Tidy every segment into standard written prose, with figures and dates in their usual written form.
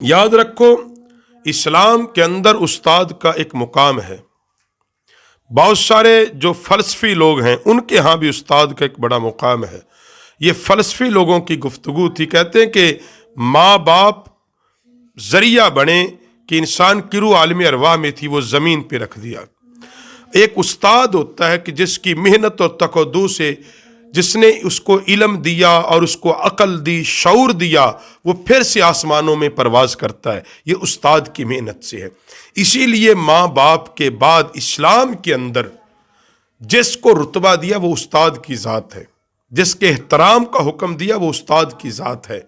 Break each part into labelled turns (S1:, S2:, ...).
S1: یاد رکھو، اسلام کے اندر استاد کا ایک مقام ہے۔ بہت سارے جو فلسفی لوگ ہیں ان کے ہاں بھی استاد کا ایک بڑا مقام ہے۔ یہ فلسفی لوگوں کی گفتگو تھی۔ کہتے ہیں کہ ماں باپ ذریعہ بنے کہ انسان کی روح عالم ارواح میں تھی، وہ زمین پہ رکھ دیا۔ ایک استاد ہوتا ہے کہ جس کی محنت اور تقدو سے جس نے اس کو علم دیا اور اس کو عقل دی، شعور دیا، وہ پھر سے آسمانوں میں پرواز کرتا ہے۔ یہ استاد کی محنت سے ہے۔ اسی لیے ماں باپ کے بعد اسلام کے اندر جس کو رتبہ دیا وہ استاد کی ذات ہے، جس کے احترام کا حکم دیا وہ استاد کی ذات ہے۔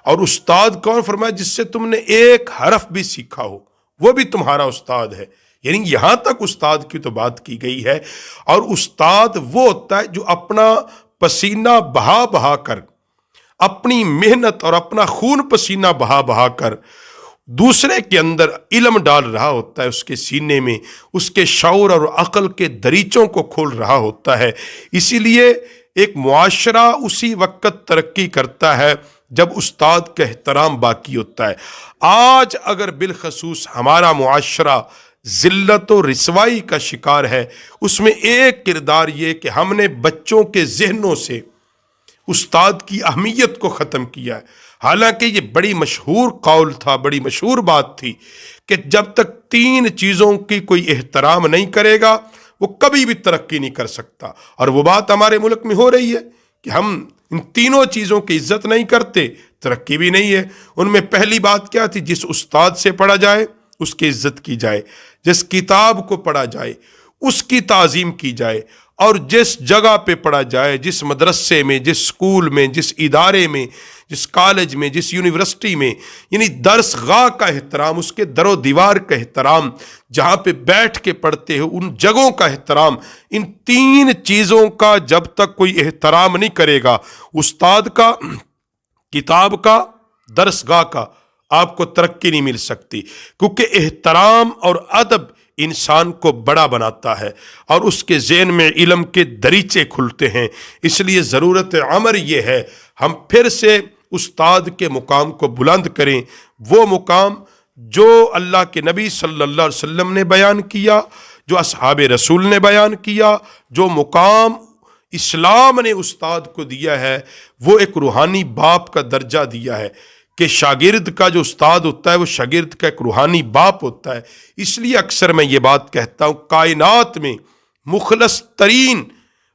S1: اور استاد کون؟ فرمایا جس سے تم نے ایک حرف بھی سیکھا ہو وہ بھی تمہارا استاد ہے۔ یعنی یہاں تک استاد کی تو بات کی گئی ہے۔ اور استاد وہ ہوتا ہے جو اپنا پسینہ بہا بہا کر، اپنی محنت اور اپنا خون پسینہ بہا بہا کر دوسرے کے اندر علم ڈال رہا ہوتا ہے، اس کے سینے میں اس کے شعور اور عقل کے دریچوں کو کھول رہا ہوتا ہے۔ اسی لیے ایک معاشرہ اسی وقت ترقی کرتا ہے جب استاد کا احترام باقی ہوتا ہے۔ آج اگر بالخصوص ہمارا معاشرہ ذلت و رسوائی کا شکار ہے، اس میں ایک کردار یہ کہ ہم نے بچوں کے ذہنوں سے استاد کی اہمیت کو ختم کیا ہے۔ حالانکہ یہ بڑی مشہور قول تھا، بڑی مشہور بات تھی کہ جب تک 3 چیزوں کی کوئی احترام نہیں کرے گا وہ کبھی بھی ترقی نہیں کر سکتا۔ اور وہ بات ہمارے ملک میں ہو رہی ہے کہ ہم ان تینوں چیزوں کی عزت نہیں کرتے، ترقی بھی نہیں ہے۔ ان میں پہلی بات کیا تھی؟ جس استاد سے پڑھا جائے اس کی عزت کی جائے، جس کتاب کو پڑھا جائے اس کی تعظیم کی جائے، اور جس جگہ پہ پڑھا جائے، جس مدرسے میں، جس اسکول میں، جس ادارے میں، جس کالج میں، جس یونیورسٹی میں، یعنی درس گاہ کا احترام، اس کے در و دیوار کا احترام، جہاں پہ بیٹھ کے پڑھتے ہو ان جگہوں کا احترام، ان 3 چیزوں کا جب تک کوئی احترام نہیں کرے گا، استاد کا، کتاب کا، درس گاہ کا، آپ کو ترقی نہیں مل سکتی۔ کیونکہ احترام اور ادب انسان کو بڑا بناتا ہے اور اس کے ذہن میں علم کے دریچے کھلتے ہیں۔ اس لیے ضرورت عمر یہ ہے ہم پھر سے استاد کے مقام کو بلند کریں، وہ مقام جو اللہ کے نبی صلی اللہ علیہ وسلم نے بیان کیا، جو اصحاب رسول نے بیان کیا، جو مقام اسلام نے استاد کو دیا ہے، وہ ایک روحانی باپ کا درجہ دیا ہے کہ شاگرد کا جو استاد ہوتا ہے وہ شاگرد کا ایک روحانی باپ ہوتا ہے۔ اس لیے اکثر میں یہ بات کہتا ہوں، کائنات میں مخلص ترین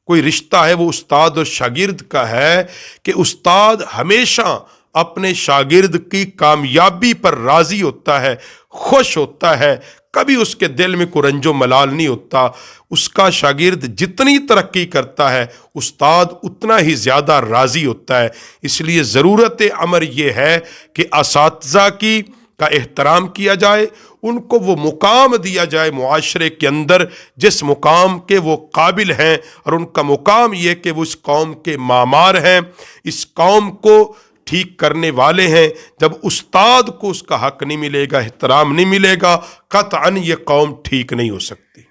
S1: کوئی رشتہ ہے وہ استاد اور شاگرد کا ہے کہ استاد ہمیشہ اپنے شاگرد کی کامیابی پر راضی ہوتا ہے، خوش ہوتا ہے، کبھی اس کے دل میں کوئی رنج و ملال نہیں ہوتا۔ اس کا شاگرد جتنی ترقی کرتا ہے استاد اتنا ہی زیادہ راضی ہوتا ہے۔ اس لیے ضرورت عمر یہ ہے کہ اساتذہ کا احترام کیا جائے، ان کو وہ مقام دیا جائے معاشرے کے اندر جس مقام کے وہ قابل ہیں، اور ان کا مقام یہ کہ وہ اس قوم کے معمار ہیں، اس قوم کو ٹھیک کرنے والے ہیں۔ جب استاد کو اس کا حق نہیں ملے گا، احترام نہیں ملے گا، قطعاً یہ قوم ٹھیک نہیں ہو سکتی۔